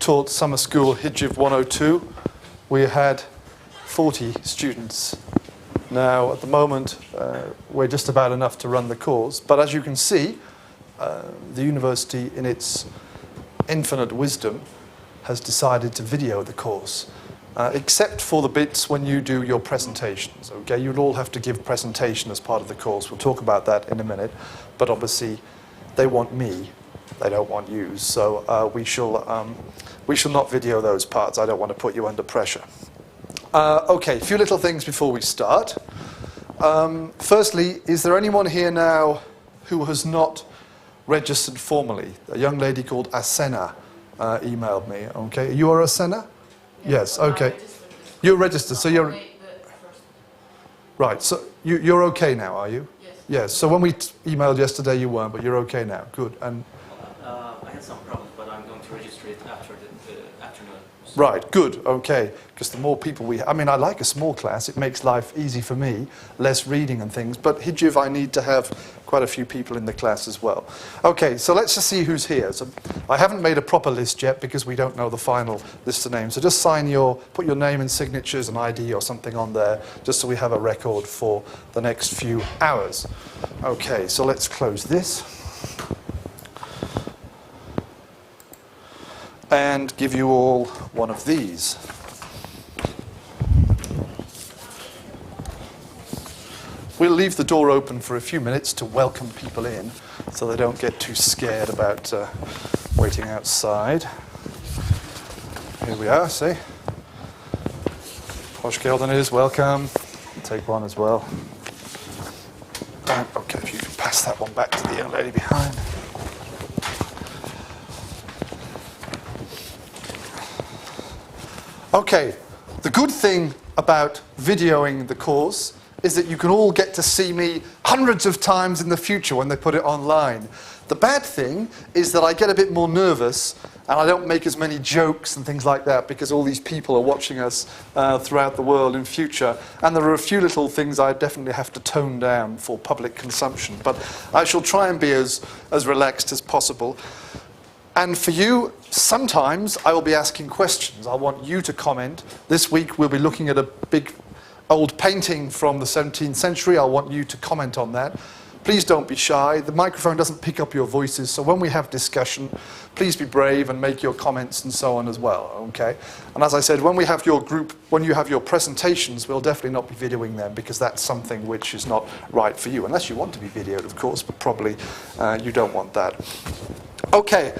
taught summer school HCIV102, we had 40 students. Now, at the moment, we're just about enough to run the course. But as you can see, the university, in its infinite wisdom, has decided to video the course, except for the bits when you do your presentations. Okay, you'll all have to give presentation as part of the course. We'll talk about that in a minute. But obviously, they want me. They don't want you. So we shall not video those parts. I don't want to put you under pressure. Okay, a few little things before we start. Firstly, is there anyone here now who has not registered formally? A young lady called Asena emailed me. Okay, you are Asena? Yes. Okay. You're registered, so you're right. So you're okay now, are you? Yes. Yes. So when we emailed yesterday, you weren't, but you're okay now. Good. And I had some problems, but I'm going to register it after the afternoon. So. right. Good. Okay. Because the more people I mean, I like a small class. It makes life easy for me, less reading and things. But HCIV, I need to have quite a few people in the class as well. Okay, so let's just see who's here. So I haven't made a proper list yet because we don't know the final list of names. So just put your name and signatures and ID or something on there, just so we have a record for the next few hours. Okay, so let's close this. And give you all one of these. We'll leave the door open for a few minutes to welcome people in so they don't get too scared about waiting outside. Here we are, see? Posh Gelden is welcome. Take one as well. Okay, if you can pass that one back to the young lady behind. Okay, the good thing about videoing the course is that you can all get to see me hundreds of times in the future when they put it online. The bad thing is that I get a bit more nervous and I don't make as many jokes and things like that because all these people are watching us throughout the world in future. And there are a few little things I definitely have to tone down for public consumption. But I shall try and be as relaxed as possible. And for you, sometimes I will be asking questions. I want you to comment. This week we'll be looking at a big old painting from the 17th century. I want you to comment on that. Please don't be shy. The microphone doesn't pick up your voices, so when we have discussion, please be brave and make your comments and so on as well, okay? And as I said, when you have your presentations, we'll definitely not be videoing them because that's something which is not right for you, unless you want to be videoed, of course, but probably you don't want that. Okay,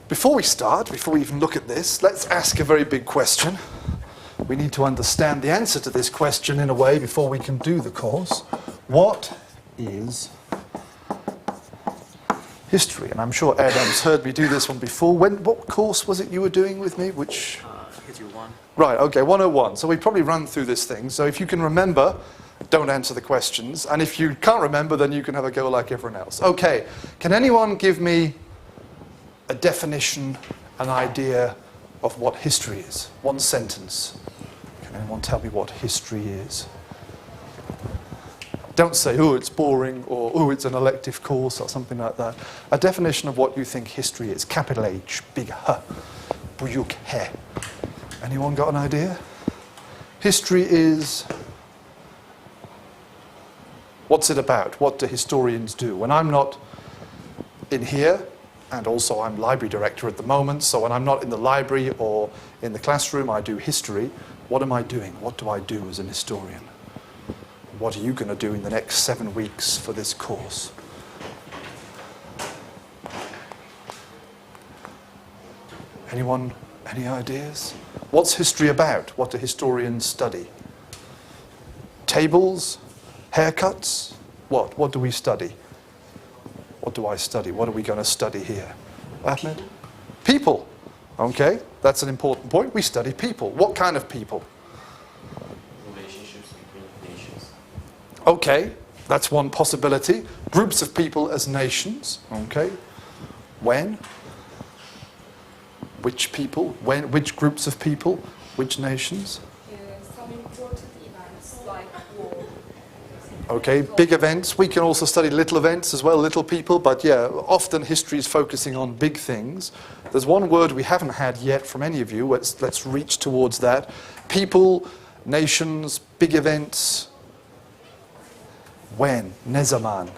before we start, before we even look at this, let's ask a very big question. We need to understand the answer to this question in a way before we can do the course. What is history? And I'm sure Adam's heard me do this one before. What course was it you were doing with me? Which? HCIV1. Right, okay, 101. So we probably run through this thing. So if you can remember, don't answer the questions. And if you can't remember, then you can have a go like everyone else. Okay, can anyone give me a definition, an idea of what history is? One sentence. Can anyone tell me what history is? Don't say, oh, it's boring, or oh, it's an elective course, or something like that. A definition of what you think history is. Capital H, big H, buyuk he. Anyone got an idea? History is... what's it about? What do historians do? When I'm not in here, and also I'm library director at the moment, so when I'm not in the library or in the classroom, I do history. What am I doing? What do I do as an historian? What are you going to do in the next 7 weeks for this course? Anyone, any ideas? What's history about? What do historians study? Tables? Haircuts? What? What do we study? What do I study? What are we going to study here? Ahmed? People. Okay, that's an important point. We study people. What kind of people? Relationships between nations. Okay, that's one possibility. Groups of people as nations. Okay. When? Which people? When? Which groups of people? Which nations? Some important events like war. Okay, big events. We can also study little events as well, little people, but yeah, often history is focusing on big things. There's one word we haven't had yet from any of you. Let's reach towards that. People, nations, big events. When? Ne zaman.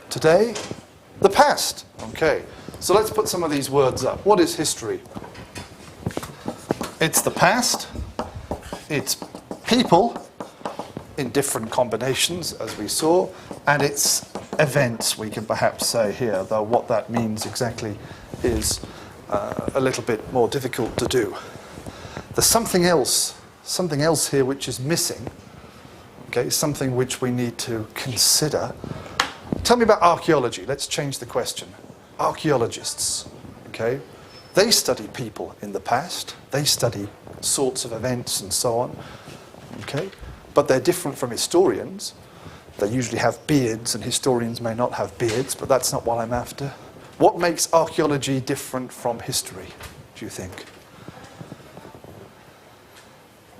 Today? The past. Okay, so let's put some of these words up. What is history? It's the past. It's people in different combinations, as we saw, and it's events, we can perhaps say here, though what that means exactly is a little bit more difficult to do. There's something else here which is missing, okay, something which we need to consider. Tell me about archaeology. Let's change the question. Archaeologists, okay, they study people in the past, they study sorts of events and so on, okay? But they're different from historians. They usually have beards, and historians may not have beards, but that's not what I'm after. What makes archaeology different from history, do you think?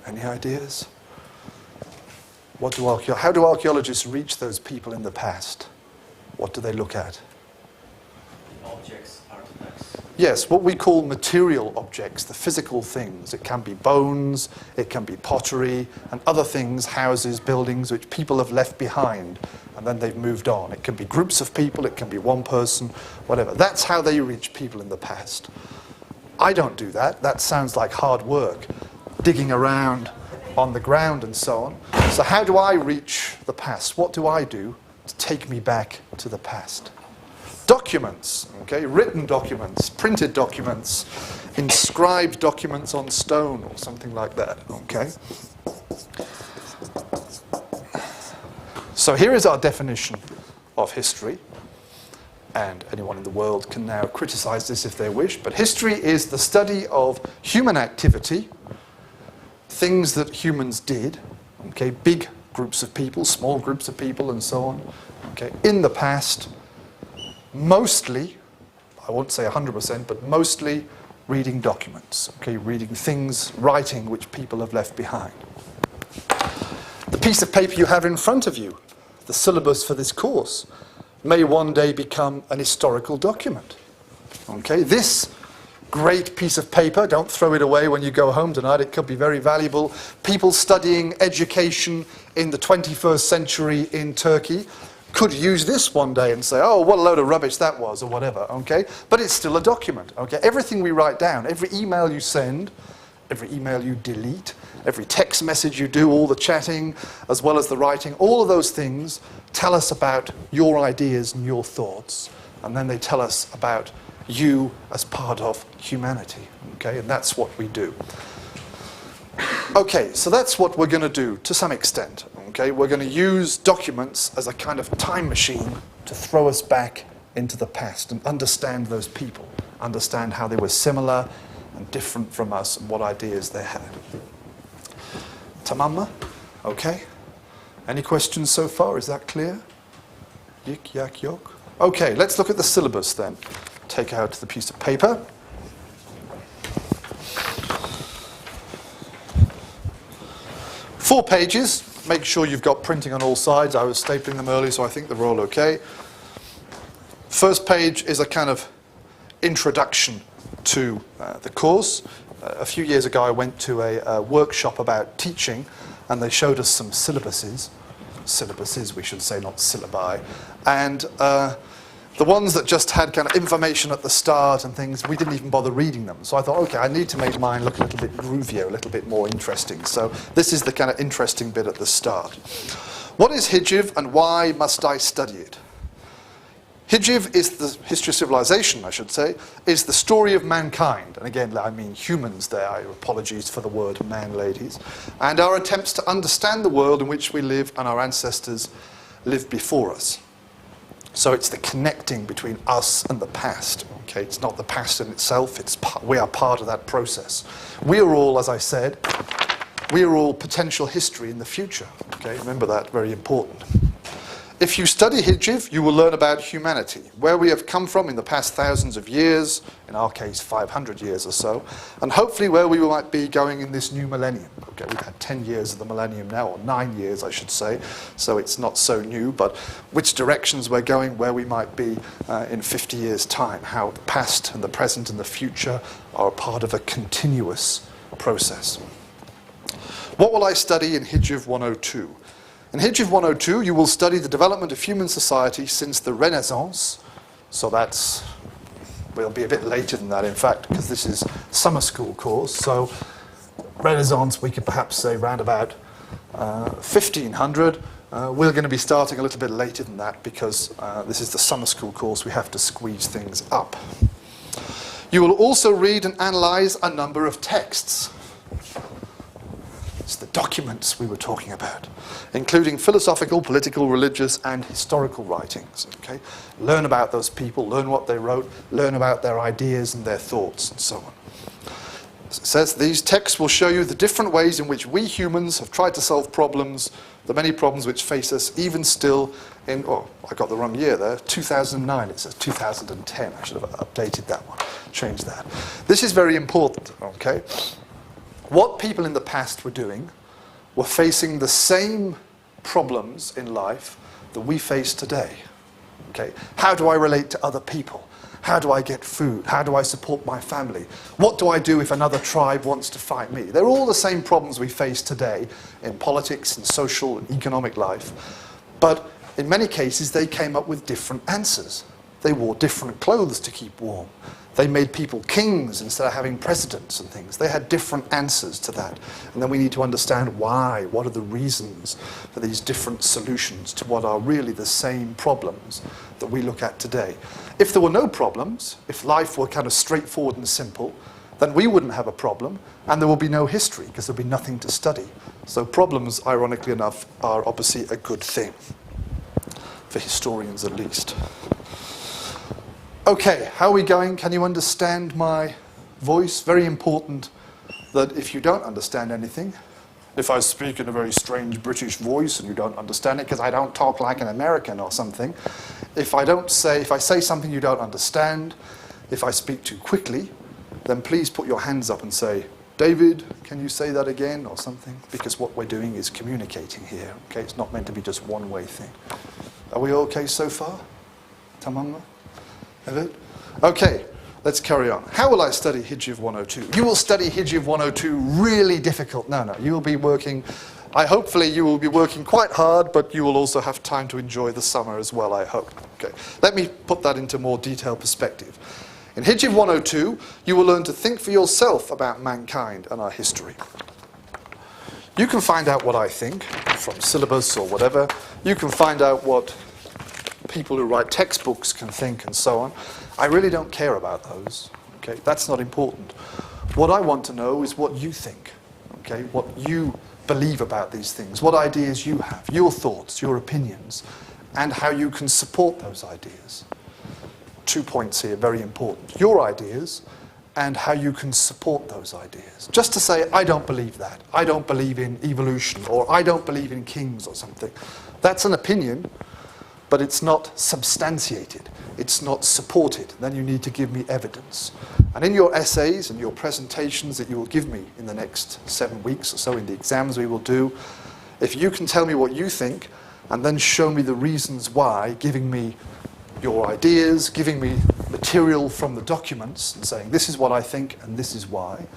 Any ideas? How do archaeologists reach those people in the past? What do they look at? Objects, artifacts. Yes, what we call material objects, the physical things. It can be bones, it can be pottery, and other things, houses, buildings, which people have left behind, and then they've moved on. It can be groups of people, it can be one person, whatever. That's how they reach people in the past. I don't do that. That sounds like hard work, digging around on the ground and so on. So how do I reach the past? What do I do to take me back to the past? Documents, okay, written documents, printed documents, inscribed documents on stone or something like that, okay? So here is our definition of history, and anyone in the world can now criticize this if they wish, but history is the study of human activity, things that humans did, okay, big groups of people, small groups of people and so on, okay, in the past. Mostly, I won't say 100%, but mostly reading documents, okay, reading things, writing which people have left behind. The piece of paper you have in front of you, the syllabus for this course, may one day become an historical document. Okay, this great piece of paper, don't throw it away when you go home tonight, it could be very valuable. People studying education in the 21st century in Turkey could use this one day and say, oh, what a load of rubbish that was, or whatever, okay? But it's still a document, okay? Everything we write down, every email you send, every email you delete, every text message you do, all the chatting, as well as the writing, all of those things tell us about your ideas and your thoughts, and then they tell us about you as part of humanity, okay? And that's what we do. Okay, so that's what we're going to do to some extent. Okay, we're going to use documents as a kind of time machine to throw us back into the past and understand those people, understand how they were similar and different from us and what ideas they had. Tamamma? Okay. Any questions so far? Is that clear? Yik, yak, yok? Okay, let's look at the syllabus then. Take out the piece of paper. Four pages. Make sure you've got printing on all sides. I was stapling them early, so I think they're all okay. First page is a kind of introduction to the course. A few years ago, I went to a workshop about teaching, and they showed us some syllabuses. Syllabuses, we should say, not syllabi. And the ones that just had kind of information at the start and things, we didn't even bother reading them. So I thought, okay, I need to make mine look a little bit groovier, a little bit more interesting. So this is the kind of interesting bit at the start. What is HCIV and why must I study it? HCIV is the history of civilization, I should say, is the story of mankind. And again, I mean humans there. Apologies for the word man, ladies. And our attempts to understand the world in which we live and our ancestors lived before us. So it's the connecting between us and the past. Okay, it's not the past in itself. We are part of that process. We are all, as I said, we are all potential history in the future. Okay, remember that, very important. If you study HCIV, you will learn about humanity, where we have come from in the past thousands of years, in our case 500 years or so, and hopefully where we might be going in this new millennium. Okay, we've had 10 years of the millennium now, or 9 years I should say, so it's not so new, but which directions we're going, where we might be in 50 years' time, how the past and the present and the future are part of a continuous process. What will I study in HCIV102? In HCIV102, you will study the development of human society since the Renaissance. So we'll be a bit later than that, in fact, because this is summer school course. So Renaissance, we could perhaps say around about 1500. We're going to be starting a little bit later than that because this is the summer school course. We have to squeeze things up. You will also read and analyze a number of texts. It's the documents we were talking about, including philosophical, political, religious, and historical writings. Okay? Learn about those people, learn what they wrote, learn about their ideas and their thoughts, and so on. It says these texts will show you the different ways in which we humans have tried to solve problems, the many problems which face us even still in, oh, I got the wrong year there, 2009, it says 2010. I should have updated that one, changed that. This is very important, okay? What people in the past were doing were facing the same problems in life that we face today. Okay? How do I relate to other people? How do I get food? How do I support my family? What do I do if another tribe wants to fight me? They're all the same problems we face today in politics, in social and economic life. But in many cases, they came up with different answers. They wore different clothes to keep warm. They made people kings instead of having presidents and things. They had different answers to that. And then we need to understand why. What are the reasons for these different solutions to what are really the same problems that we look at today? If there were no problems, if life were kind of straightforward and simple, then we wouldn't have a problem and there will be no history because there'll be nothing to study. So problems, ironically enough, are obviously a good thing, for historians at least. Okay, how are we going? Can you understand my voice? Very important that if you don't understand anything, if I speak in a very strange British voice and you don't understand it because I don't talk like an American or something, if I say something you don't understand, if I speak too quickly, then please put your hands up and say, David, can you say that again or something? Because what we're doing is communicating here. Okay, it's not meant to be just one-way thing. Are we okay so far? Tamama? Okay, let's carry on. How will I study HCIV102? You will study HCIV102 really difficult. No, you will be working, hopefully you will be working quite hard, but you will also have time to enjoy the summer as well, I hope. Okay, let me put that into more detailed perspective. In HCIV102, you will learn to think for yourself about mankind and our history. You can find out what I think from Syllabus or whatever. You can find out what people who write textbooks can think and so on. I really don't care about those. Okay, that's not important. What I want to know is what you think. Okay, what you believe about these things, what ideas you have, your thoughts, your opinions, and how you can support those ideas. 2 points here, very important. Your ideas and how you can support those ideas. Just to say, I don't believe that. I don't believe in evolution, or I don't believe in kings or something. That's an opinion, but it's not substantiated, it's not supported. Then you need to give me evidence. And in your essays and your presentations that you will give me in the next 7 weeks or so, in the exams we will do, if you can tell me what you think and then show me the reasons why, giving me your ideas, giving me material from the documents and saying this is what I think and this is why,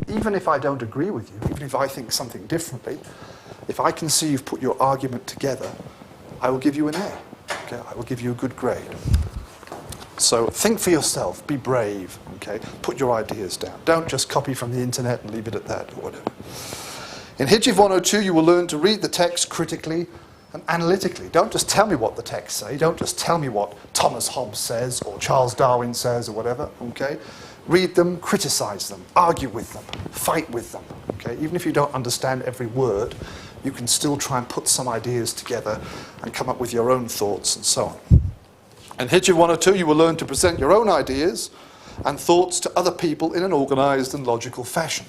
even if I don't agree with you, even if I think something differently, if I can see you've put your argument together, I will give you an A. Okay, I will give you a good grade. So think for yourself, be brave, okay? Put your ideas down. Don't just copy from the internet and leave it at that or whatever. In HCIV102, you will learn to read the text critically and analytically. Don't just tell me what the texts say. Don't just tell me what Thomas Hobbes says or Charles Darwin says or whatever, okay? Read them, criticize them, argue with them, fight with them, okay? Even if you don't understand every word, you can still try and put some ideas together and come up with your own thoughts and so on. In HCIV102, you will learn to present your own ideas and thoughts to other people in an organized and logical fashion.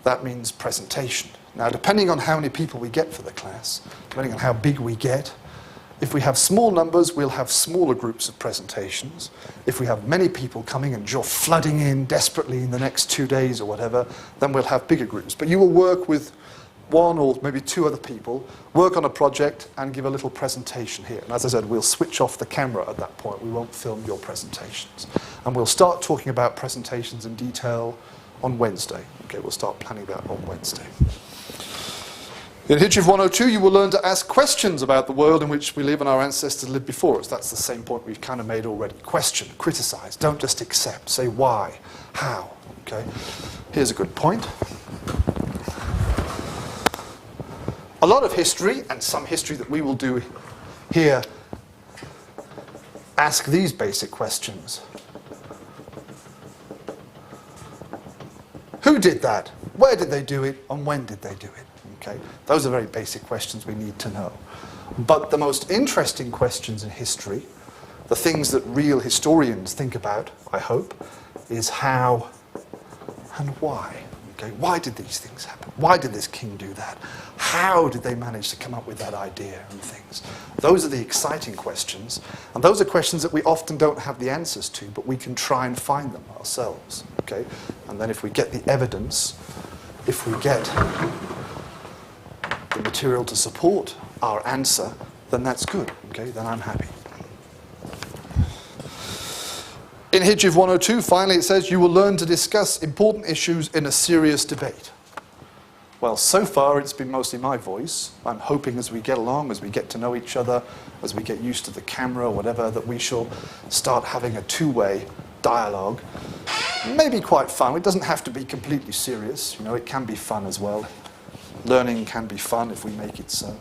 That means presentation. Now, depending on how many people we get for the class, depending on how big we get, If we have small numbers, we'll have smaller groups of presentations. If we have many people coming and you're flooding in desperately in the next 2 days or whatever, then we'll have bigger groups. But you will work with one or maybe two other people, work on a project and give a little presentation here. And as I said, we'll switch off the camera at that point. We won't film your presentations. And we'll start talking about presentations in detail on Wednesday. Okay, we'll start planning that on Wednesday. In HCIV102, you will learn to ask questions about the world in which we live and our ancestors lived before us. That's the same point we've kind of made already. Question, criticize, don't just accept. Say why, how, okay? Here's a good point. A lot of history, and some history that we will do here, ask these basic questions. Who did that? Where did they do it? And when did they do it? Okay? Those are very basic questions we need to know. But the most interesting questions in history, the things that real historians think about, I hope, is how and why. Okay? Why did these things happen? Why did this king do that? How did they manage to come up with that idea and things? Those are the exciting questions. And those are questions that we often don't have the answers to, but we can try and find them ourselves. Okay? And then if we get the evidence, if we get the material to support our answer, then that's good. Okay? Then I'm happy. In HCIV102, finally, it says, you will learn to discuss important issues in a serious debate. Well, so far, it's been mostly my voice. I'm hoping as we get along, as we get to know each other, as we get used to the camera or whatever, that we shall start having a two-way dialogue. Maybe quite fun. It doesn't have to be completely serious. You know, it can be fun as well. Learning can be fun if we make it so.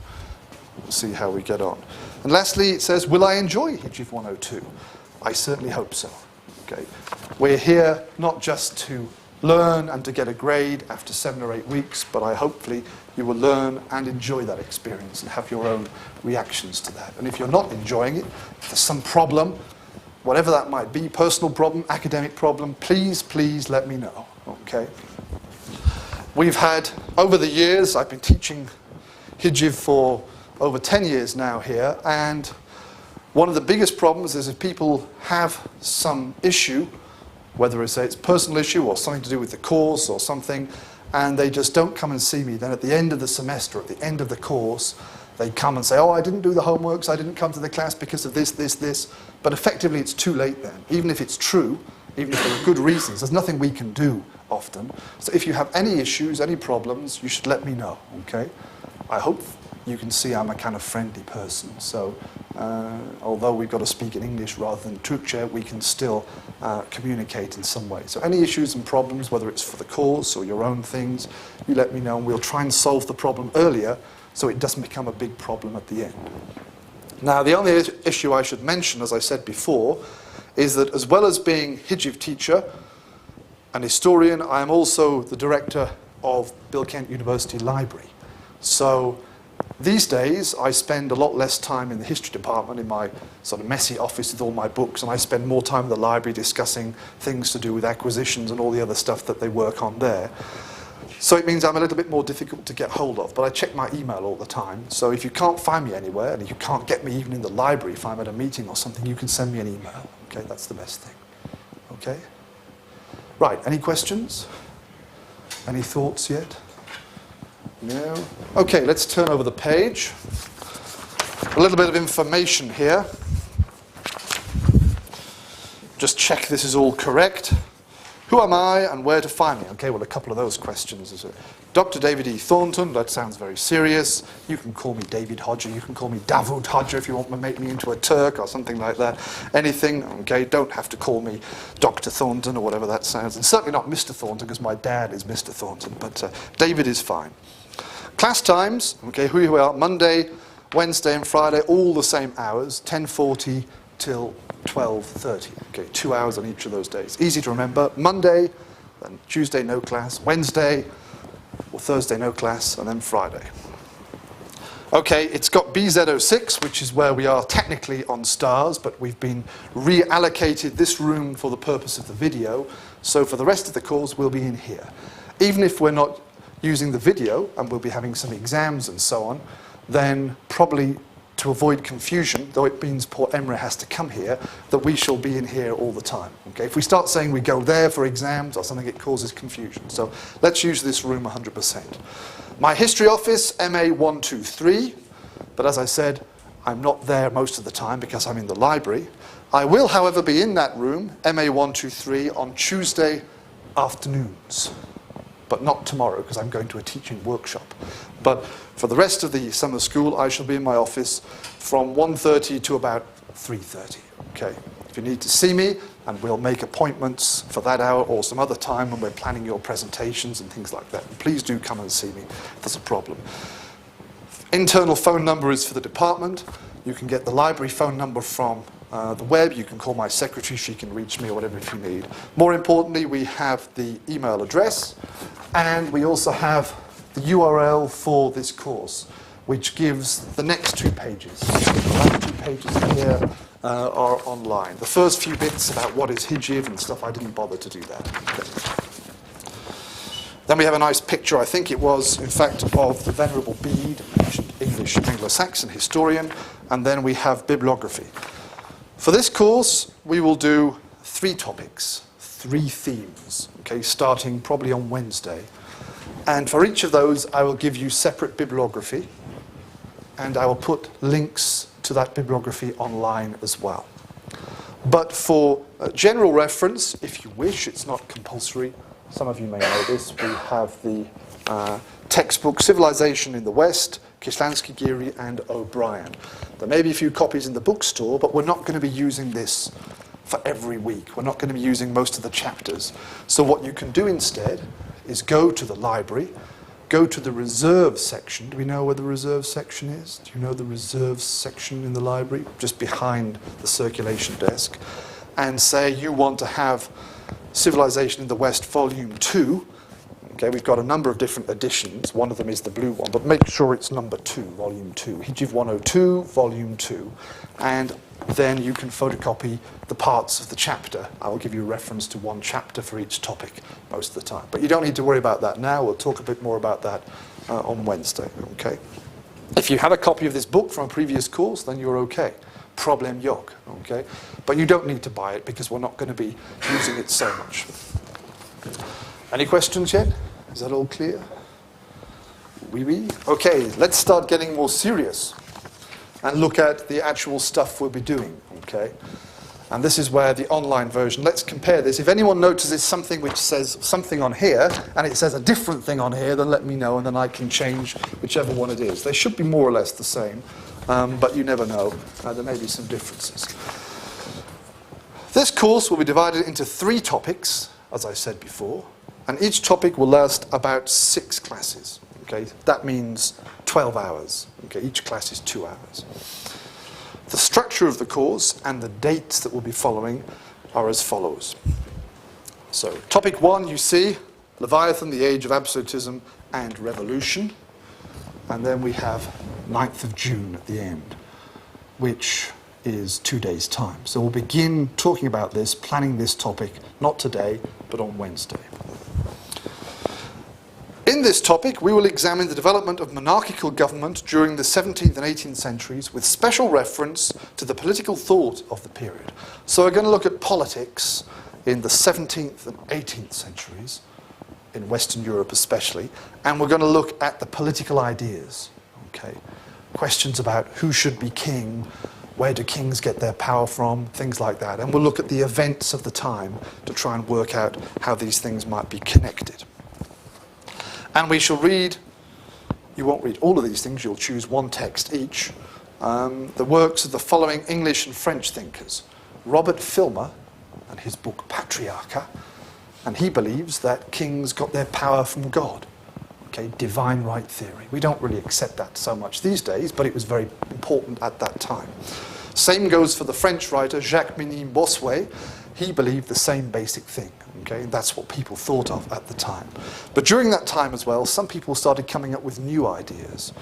We'll see how we get on. And lastly, it says, will I enjoy HCIV102? I certainly hope so. Okay. We're here not just to learn and to get a grade after 7 or 8 weeks, but hopefully you will learn and enjoy that experience and have your own reactions to that. And if you're not enjoying it, if there's some problem, whatever that might be, personal problem, academic problem, please, please let me know. Okay. We've had, over the years, I've been teaching HCIV for over 10 years now here, and one of the biggest problems is if people have some issue, whether it's a personal issue or something to do with the course or something, and they just don't come and see me, then at the end of the semester, at the end of the course, they come and say, oh, I didn't do the homeworks, I didn't come to the class because of this, this, this. But effectively, it's too late then. Even if it's true, even if there are good reasons, there's nothing we can do often. So if you have any issues, any problems, you should let me know, okay? I hope you can see I'm a kind of friendly person. So although we've got to speak in English rather than Türkçe, we can still communicate in some way. So any issues and problems, whether it's for the course or your own things, you let me know and we'll try and solve the problem earlier so it doesn't become a big problem at the end. Now, the only issue I should mention, as I said before, is that as well as being HCIV teacher and historian, I am also the director of Bill Kent University Library. So these days, I spend a lot less time in the history department, in my sort of messy office with all my books, and I spend more time in the library discussing things to do with acquisitions and all the other stuff that they work on there. So it means I'm a little bit more difficult to get hold of, but I check my email all the time. So if you can't find me anywhere, and you can't get me even in the library, if I'm at a meeting or something, you can send me an email. Okay, that's the best thing. Okay? Right, any questions? Any thoughts yet? No? Okay, let's turn over the page. A little bit of information here. Just check this is all correct. Who am I and where to find me? Okay, well, a couple of those questions. Dr. David E. Thornton, that sounds very serious. You can call me David Hodger, you can call me Davud Hodger if you want to make me into a Turk or something like that. Anything, okay, don't have to call me Dr. Thornton or whatever that sounds. And certainly not Mr. Thornton, because my dad is Mr. Thornton, but David is fine. Class times, okay, who you are, Monday, Wednesday and Friday, all the same hours, 10:40 till 12:30. Okay, 2 hours on each of those days. Easy to remember. Monday, then Tuesday no class, Wednesday or Thursday no class, and then Friday. Okay, it's got BZ06, which is where we are technically on stars, but we've been reallocated this room for the purpose of the video, so for the rest of the course we'll be in here. Even if we're not using the video, and we'll be having some exams and so on, then probably to avoid confusion, though it means poor Emre has to come here, that we shall be in here all the time. Okay? If we start saying we go there for exams or something, it causes confusion. So let's use this room 100%. My history office, MA123, but as I said, I'm not there most of the time because I'm in the library. I will, however, be in that room, MA123, on Tuesday afternoons, but not tomorrow because I'm going to a teaching workshop. But for the rest of the summer school, I shall be in my office from 1:30 to about 3:30. Okay. If you need to see me, and we'll make appointments for that hour or some other time when we're planning your presentations and things like that. Please do come and see me if there's a problem. Internal phone number is for the department. You can get the library phone number from the web. You can call my secretary. She can reach me or whatever if you need. More importantly, we have the email address, and we also have the URL for this course, which gives the next 2 pages. The last 2 pages here are online. The first few bits about what is HCIV and stuff, I didn't bother to do that. Okay. Then we have a nice picture, I think it was, in fact, of the Venerable Bede, ancient English Anglo-Saxon historian, and then we have bibliography. For this course, we will do 3 topics, 3 themes, okay, starting probably on Wednesday. And for each of those, I will give you separate bibliography, and I will put links to that bibliography online as well. But for general reference, if you wish, it's not compulsory. Some of you may know this. We have the textbook Civilization in the West, Kislansky, Geary, and O'Brien. There may be a few copies in the bookstore, but we're not going to be using this for every week. We're not going to be using most of the chapters. So what you can do instead is go to the library, go to the reserve section. Do we know where the reserve section is? Do you know the reserve section in the library? Just behind the circulation desk. And say you want to have Civilization in the West, Volume 2. Okay, we've got a number of different editions. One of them is the blue one, but make sure it's number 2, Volume 2. HCIV102, Volume 2. And then you can photocopy the parts of the chapter. I will give you a reference to 1 chapter for each topic most of the time. But you don't need to worry about that now. We'll talk a bit more about that on Wednesday. Okay? If you have a copy of this book from a previous course, then you're okay. Problem yok. Okay? But you don't need to buy it because we're not going to be using it so much. Any questions yet? Is that all clear? Oui, oui. Okay, let's start getting more serious and look at the actual stuff we'll be doing, okay? And this is where the online version, let's compare this. If anyone notices something which says something on here, and it says a different thing on here, then let me know, and then I can change whichever one it is. They should be more or less the same, but you never know. There may be some differences. This course will be divided into 3 topics, as I said before, and each topic will last about 6 classes. Okay, that means 12 hours. Okay, each class is 2 hours. The structure of the course and the dates that we'll be following are as follows. So, topic 1, you see, Leviathan, the Age of Absolutism and Revolution. And then we have 9th of June at the end, which is 2 days' time. So we'll begin talking about this, planning this topic, not today, but on Wednesday. In this topic, we will examine the development of monarchical government during the 17th and 18th centuries with special reference to the political thought of the period. So we're going to look at politics in the 17th and 18th centuries, in Western Europe especially, and we're going to look at the political ideas. Okay, questions about who should be king, where do kings get their power from, things like that. And we'll look at the events of the time to try and work out how these things might be connected. And we shall read, you won't read all of these things, you'll choose 1 text each, the works of the following English and French thinkers. Robert Filmer and his book Patriarcha, and he believes that kings got their power from God. Okay, divine right theory. We don't really accept that so much these days, but it was very important at that time. Same goes for the French writer Jacques-Mény Bossuet. He believed the same basic thing. Okay, that's what people thought of at the time. But during that time as well, some people started coming up with new ideas,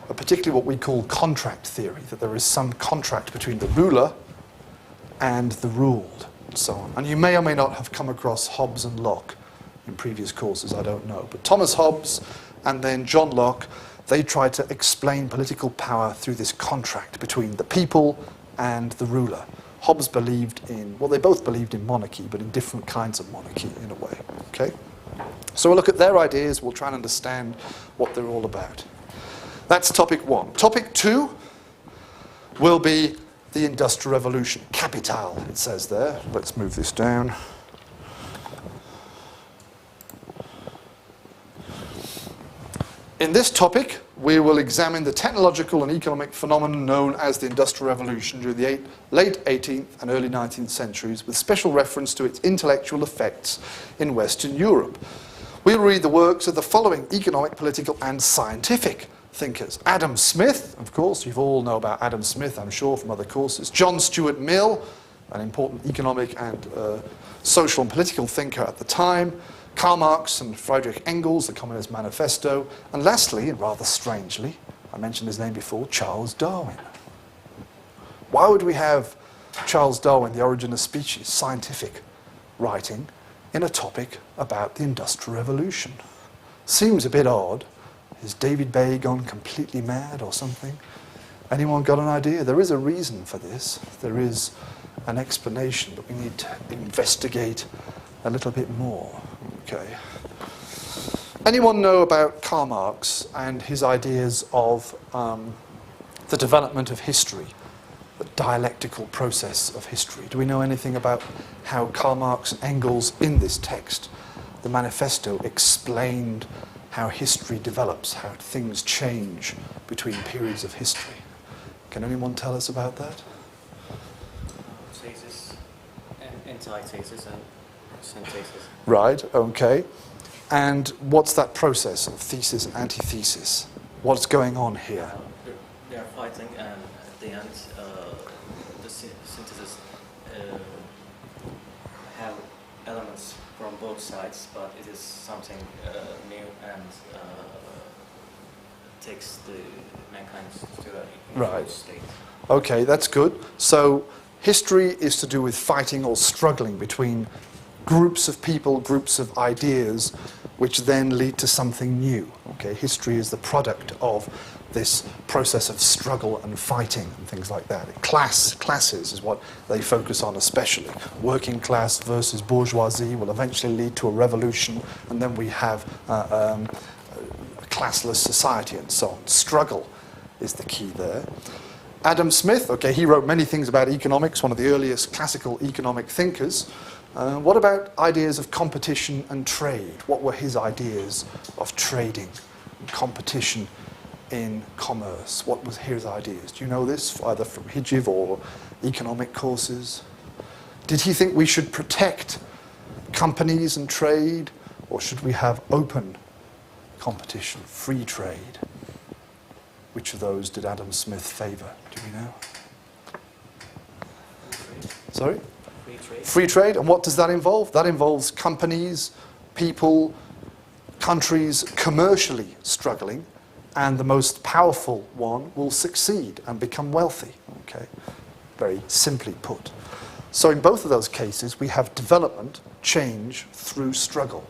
particularly what we call contract theory, that there is some contract between the ruler and the ruled, and so on. And you may or may not have come across Hobbes and Locke in previous courses, I don't know. But Thomas Hobbes and then John Locke, they tried to explain political power through this contract between the people and the ruler. Hobbes believed in, well, they both believed in monarchy, but in different kinds of monarchy in a way. Okay? So we'll look at their ideas, we'll try and understand what they're all about. That's topic 1. Topic 2 will be the Industrial Revolution. Capital, it says there. Let's move this down. In this topic, we will examine the technological and economic phenomenon known as the Industrial Revolution during the late 18th and early 19th centuries, with special reference to its intellectual effects in Western Europe. We'll read the works of the following economic, political, and scientific thinkers. Adam Smith, of course, you all know about Adam Smith, I'm sure, from other courses. John Stuart Mill, an important economic and social and political thinker at the time. Karl Marx and Friedrich Engels, the Communist Manifesto. And lastly, and rather strangely, I mentioned his name before, Charles Darwin. Why would we have Charles Darwin, The Origin of Species, scientific writing, in a topic about the Industrial Revolution? Seems a bit odd. Is David Bay gone completely mad or something? Anyone got an idea? There is a reason for this. There is an explanation, but we need to investigate a little bit more. Okay. Anyone know about Karl Marx and his ideas of the development of history, the dialectical process of history? Do we know anything about how Karl Marx and Engels, in this text, the manifesto, explained how history develops, how things change between periods of history? Can anyone tell us about that? Thesis, antithesis, and synthesis. Right, okay. And what's that process of thesis and antithesis? What's going on here? They are fighting, and at the end, the synthesis have elements from both sides, but it is something new and takes the mankind to a Right. state. Okay, that's good. So history is to do with fighting or struggling between groups of people, groups of ideas, which then lead to something new. Okay, history is the product of this process of struggle and fighting and things like that. Classes is what they focus on especially. Working class versus bourgeoisie will eventually lead to a revolution, and then we have a classless society and so on. Struggle is the key there. Adam Smith, okay, he wrote many things about economics, one of the earliest classical economic thinkers. What about ideas of competition and trade? What were his ideas of trading and competition in commerce? What was his ideas? Do you know this, either from HCIV or economic courses? Did he think we should protect companies and trade, or should we have open competition, free trade? Which of those did Adam Smith favour? Do we know? Sorry? Free trade. Free trade, and what does that involve? That involves companies, people, countries commercially struggling, and the most powerful one will succeed and become wealthy. Okay, very simply put. So in both of those cases, we have development, change through struggle.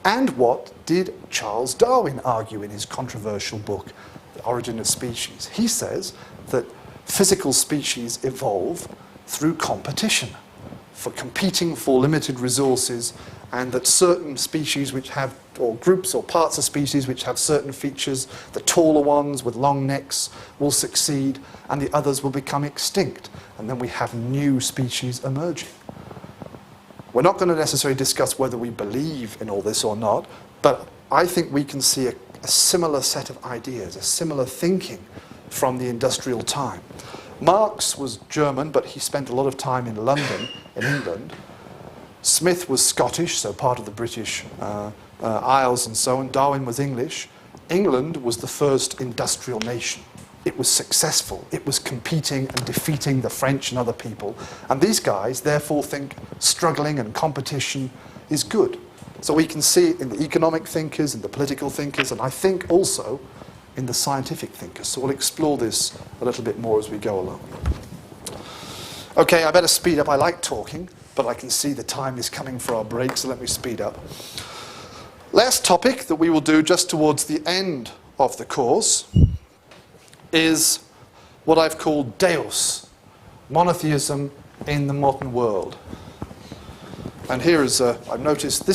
And what did Charles Darwin argue in his controversial book, The Origin of Species? He says that physical species evolve through competition, for competing for limited resources, and that certain species which have, or groups or parts of species which have certain features, the taller ones with long necks will succeed, and the others will become extinct, and then we have new species emerging. We're not going to necessarily discuss whether we believe in all this or not, but I think we can see a similar set of ideas, a similar thinking from the industrial time. Marx was German, but he spent a lot of time in London, in England. Smith was Scottish, so part of the British Isles and so on. Darwin was English. England was the first industrial nation. It was successful. It was competing and defeating the French and other people. And these guys therefore think struggling and competition is good. So we can see it in the economic thinkers, in the political thinkers, and I think also in the scientific thinkers. So we'll explore this a little bit more as we go along. Okay, I better speed up. I like talking, but I can see the time is coming for our break, so let me speed up. Last topic that we will do just towards the end of the course is what I've called Deus, monotheism in the modern world. And here is, I've noticed, I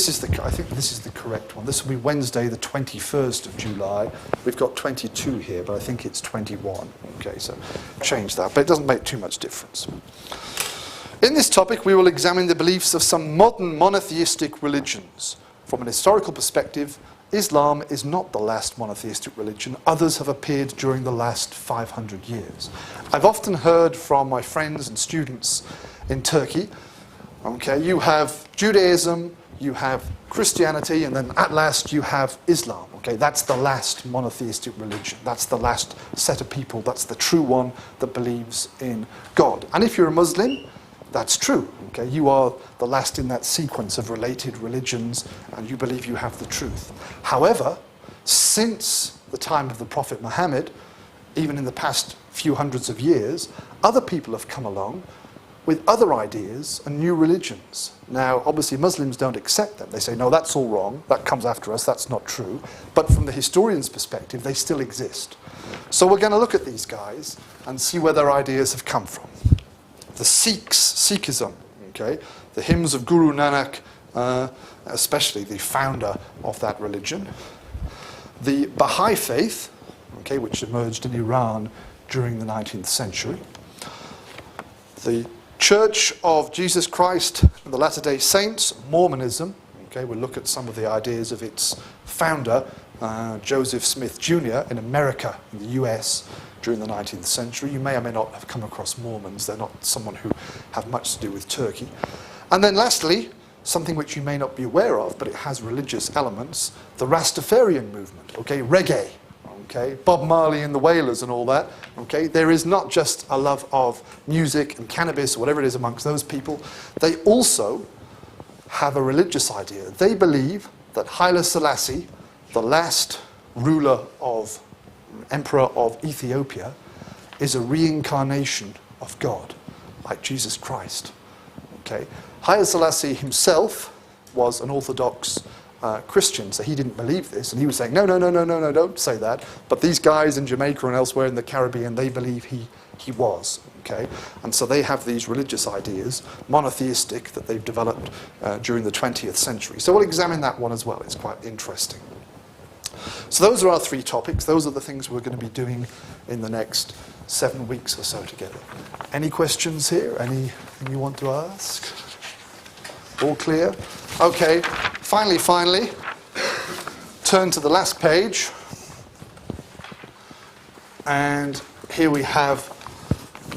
think this is the correct one. This will be Wednesday, the 21st of July. We've got 22 here, but I think it's 21. Okay, so change that, but it doesn't make too much difference. In this topic, we will examine the beliefs of some modern monotheistic religions. From an historical perspective, Islam is not the last monotheistic religion. Others have appeared during the last 500 years. I've often heard from my friends and students in Turkey, okay, you have Judaism, you have Christianity, and then at last you have Islam. Okay, that's the last monotheistic religion. That's the last set of people. That's the true one that believes in God. And if you're a Muslim, that's true. Okay, you are the last in that sequence of related religions, and you believe you have the truth. However, since the time of the Prophet Muhammad, even in the past few hundreds of years, other people have come along with other ideas and new religions. Now, obviously, Muslims don't accept them. They say, no, that's all wrong. That comes after us. That's not true. But from the historian's perspective, they still exist. So we're going to look at these guys and see where their ideas have come from. The Sikhs, Sikhism, okay, the hymns of Guru Nanak, especially the founder of that religion. The Baha'i faith, okay, which emerged in Iran during the 19th century. The Church of Jesus Christ and the Latter-day Saints, Mormonism. Okay, we'll look at some of the ideas of its founder, Joseph Smith Jr. in America, in the US, during the 19th century. You may or may not have come across Mormons. They're not someone who have much to do with Turkey. And then lastly, something which you may not be aware of, but it has religious elements, the Rastafarian movement, okay, reggae. Okay, Bob Marley and the Wailers and all that. Okay, there is not just a love of music and cannabis or whatever it is amongst those people. They also have a religious idea. They believe that Haile Selassie, the last emperor of Ethiopia, is a reincarnation of God, like Jesus Christ. Okay, Haile Selassie himself was an Orthodox Christian, so he didn't believe this, and he was saying, no, don't say that. But these guys in Jamaica and elsewhere in the Caribbean, they believe he was, okay? And so they have these religious ideas, monotheistic, that they've developed during the 20th century. So we'll examine that one as well. It's quite interesting. So those are our three topics. Those are the things we're going to be doing in the next 7 weeks or so together. Any questions here? Anything you want to ask? All clear? Okay, finally, turn to the last page. And here we have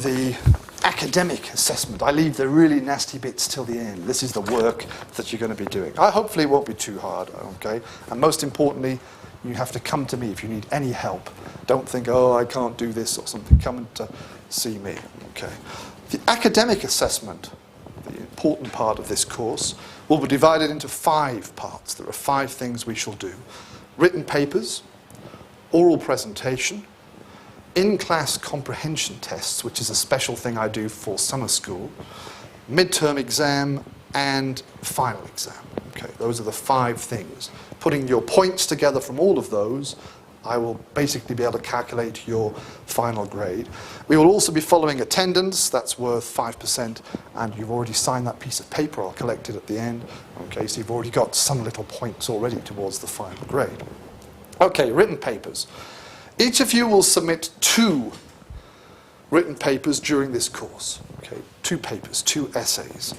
the academic assessment. I leave the really nasty bits till the end. This is the work that you're going to be doing. Hopefully it won't be too hard, okay? And most importantly, you have to come to me if you need any help. Don't think, oh, I can't do this or something. Come and see me, okay? The academic assessment, the important part of this course, will be divided into 5 parts. There are 5 things we shall do. Written papers, oral presentation, in-class comprehension tests, which is a special thing I do for summer school, midterm exam, and final exam. Okay, those are the 5 things. Putting your points together from all of those, I will basically be able to calculate your final grade. We will also be following attendance. That's worth 5%, and you've already signed that piece of paper. I'll collect it at the end. Okay, so you've already got some little points already towards the final grade. Okay, written papers. Each of you will submit 2 written papers during this course. Okay, 2 papers, 2 essays.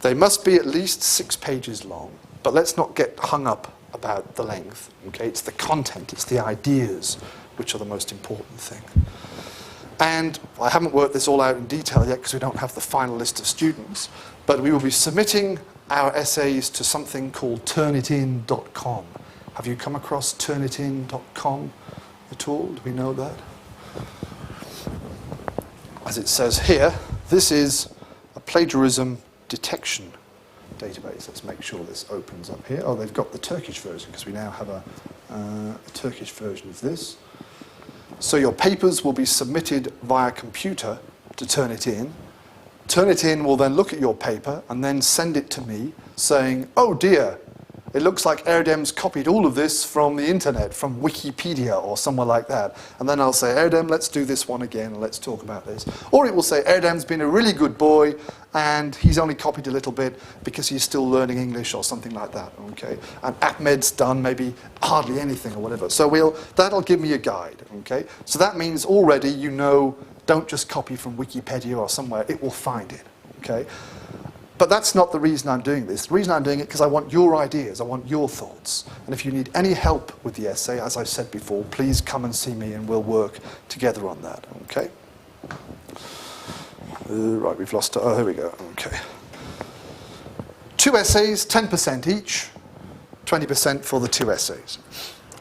They must be at least 6 pages long, but let's not get hung up about the length. Okay, it's the content, it's the ideas which are the most important thing. And I haven't worked this all out in detail yet because we don't have the final list of students, but we will be submitting our essays to something called turnitin.com. Have you come across turnitin.com at all? Do we know that? As it says here, this is a plagiarism detection database. Let's make sure this opens up here. Oh, they've got the Turkish version because we now have a Turkish version of this. So your papers will be submitted via computer to Turnitin. Turnitin will then look at your paper and then send it to me saying, oh dear, It looks like Erdem's copied all of this from the internet, from Wikipedia or somewhere like that. And then I'll say, Erdem, let's do this one again and let's talk about this. Or it will say, Erdem's been a really good boy and he's only copied a little bit because he's still learning English or something like that, okay? And Ahmed's done maybe hardly anything or whatever. So that'll give me a guide, okay? So that means already you know, don't just copy from Wikipedia or somewhere, it will find it, okay? But that's not the reason I'm doing this. The reason I'm doing it because I want your ideas, I want your thoughts. And if you need any help with the essay, as I've said before, please come and see me and we'll work together on that, okay? Right, we've lost, oh, here we go, okay. 2 essays, 10% each, 20% for the 2 essays.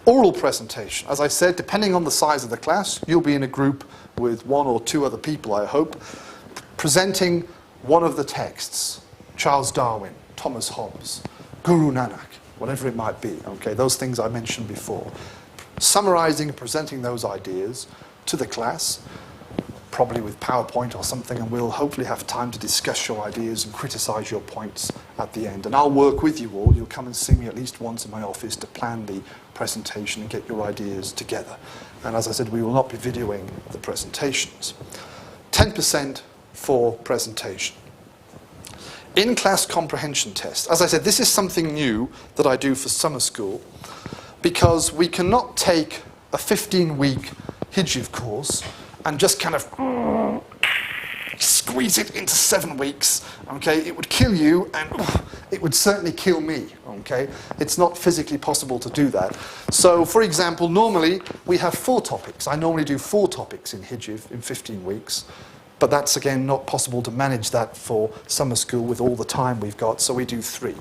Oral presentation, as I said, depending on the size of the class, you'll be in a group with 1 or 2 other people, I hope, presenting one of the texts. Charles Darwin, Thomas Hobbes, Guru Nanak, whatever it might be, okay, those things I mentioned before. Summarizing and presenting those ideas to the class, probably with PowerPoint or something, and we'll hopefully have time to discuss your ideas and criticize your points at the end. And I'll work with you all. You'll come and see me at least once in my office to plan the presentation and get your ideas together. And as I said, we will not be videoing the presentations. 10% for presentation. In-class comprehension test. As I said, this is something new that I do for summer school because we cannot take a 15-week HCIV course and just kind of squeeze it into 7 weeks, okay? It would kill you and it would certainly kill me, okay? It's not physically possible to do that. So, for example, normally we have 4 topics. I normally do 4 topics in HCIV in 15 weeks. But that's, again, not possible to manage that for summer school with all the time we've got, so we do 3.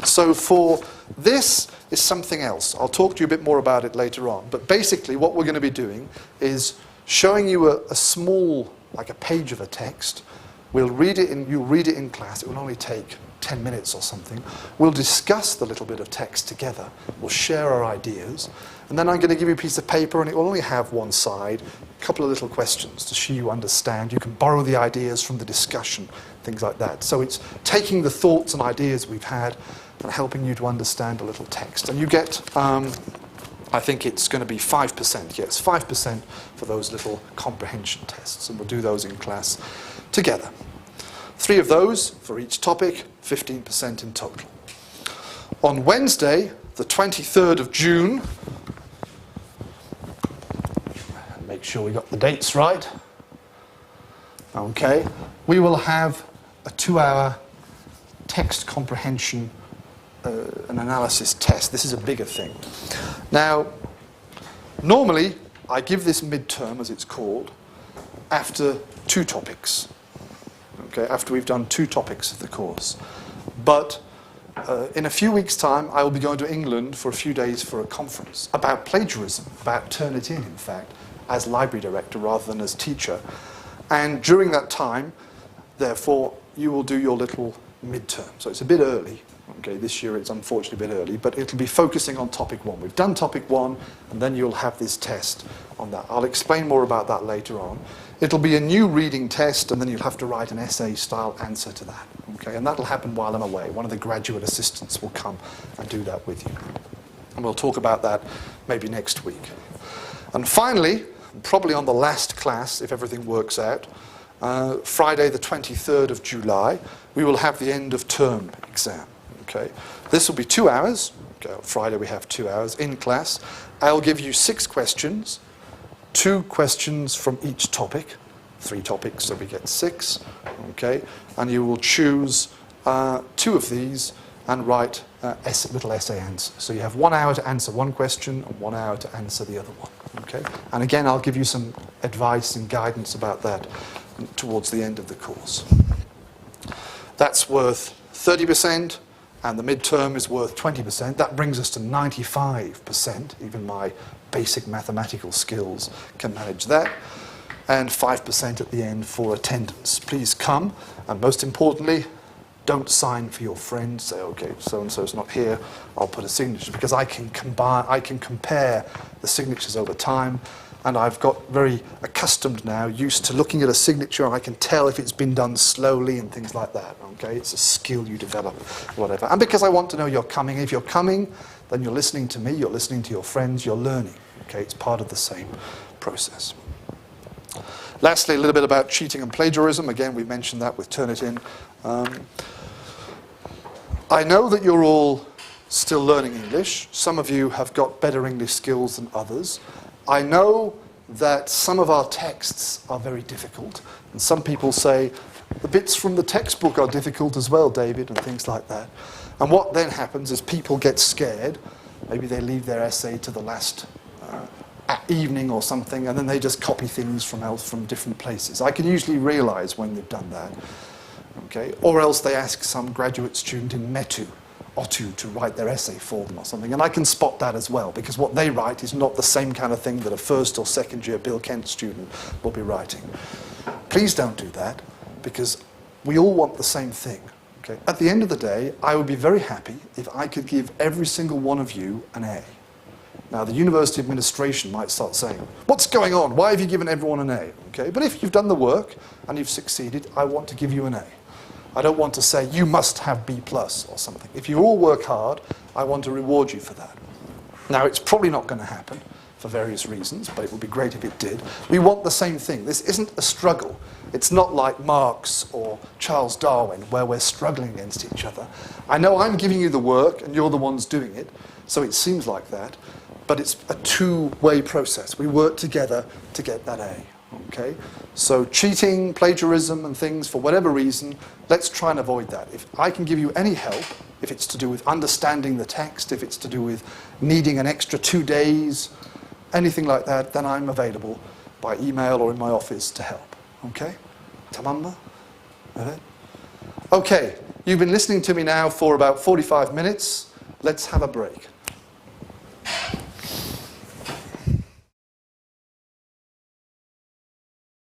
So for this is something else. I'll talk to you a bit more about it later on. But basically what we're going to be doing is showing you a small, like a page of a text. You'll read it in class. It will only take 10 minutes or something. We'll discuss the little bit of text together. We'll share our ideas. And then I'm going to give you a piece of paper, and it will only have one side, a couple of little questions to show you understand. You can borrow the ideas from the discussion, things like that. So it's taking the thoughts and ideas we've had and helping you to understand a little text. And you get, I think it's going to be 5%. Yes, 5% for those little comprehension tests. And we'll do those in class together. 3 of those for each topic, 15% in total. On Wednesday, the 23rd of June, make sure we got the dates right, okay, we will have a 2-hour text comprehension and analysis test. This is a bigger thing. Now, normally, I give this midterm, as it's called, after 2 topics. Okay, after we've done 2 topics of the course. But in a few weeks' time, I will be going to England for a few days for a conference about plagiarism, about Turnitin, in fact, as library director rather than as teacher. And during that time, therefore, you will do your little midterm. So it's a bit early. Okay, this year it's unfortunately a bit early, but it'll be focusing on topic 1. We've done topic 1, and then you'll have this test on that. I'll explain more about that later on. It'll be a new reading test, and then you'll have to write an essay-style answer to that. Okay, and that'll happen while I'm away. One of the graduate assistants will come and do that with you. And we'll talk about that maybe next week. And finally, probably on the last class, if everything works out, Friday the 23rd of July, we will have the end of term exam. Okay, this will be 2 hours. Okay, on Friday we have 2 hours in class. I'll give you 6 questions, 2 questions from each topic, 3 topics, so we get 6. Okay, and you will choose 2 of these and write little essay answers. So you have 1 hour to answer one question and 1 hour to answer the other one. Okay, and again I'll give you some advice and guidance about that towards the end of the course. That's worth 30%. And the midterm is worth 20%. That brings us to 95%. Even my basic mathematical skills can manage that. And 5% at the end for attendance. Please come. And most importantly, don't sign for your friend. Say, okay, so-and-so's not here. I'll put a signature. Because I can compare the signatures over time. and I've got very accustomed now, used to looking at a signature, and I can tell if it's been done slowly and things like that. Okay, it's a skill you develop, whatever. And because I want to know you're coming. If you're coming, then you're listening to me, you're listening to your friends, you're learning. Okay, it's part of the same process. Lastly, a little bit about cheating and plagiarism. Again, we mentioned that with Turnitin. I know that you're all still learning English. Some of you have got better English skills than others. I know that some of our texts are very difficult, and some people say, the bits from the textbook are difficult as well, David, and things like that. And what then happens is people get scared. Maybe they leave their essay to the last evening or something, and then they just copy things from different places. I can usually realize when they've done that. Okay? Or else they ask some graduate student in METU to write their essay for them or something. And I can spot that as well, because what they write is not the same kind of thing that a first or second year Bill Kent student will be writing. Please don't do that, because we all want the same thing. Okay? At the end of the day, I would be very happy if I could give every single one of you an A. Now, the university administration might start saying, what's going on? Why have you given everyone an A? Okay? But if you've done the work and you've succeeded, I want to give you an A. I don't want to say, you must have B+ or something. If you all work hard, I want to reward you for that. Now, it's probably not going to happen for various reasons, but it would be great if it did. We want the same thing. This isn't a struggle. It's not like Marx or Charles Darwin, where we're struggling against each other. I know I'm giving you the work, and you're the ones doing it, so it seems like that. But it's a two-way process. We work together to get that A. Okay? So cheating, plagiarism and things, for whatever reason, let's try and avoid that. If I can give you any help, if it's to do with understanding the text, if it's to do with needing an extra 2 days, anything like that, then I'm available by email or in my office to help. Okay? Tamamba? Alright? Okay, you've been listening to me now for about 45 minutes. Let's have a break.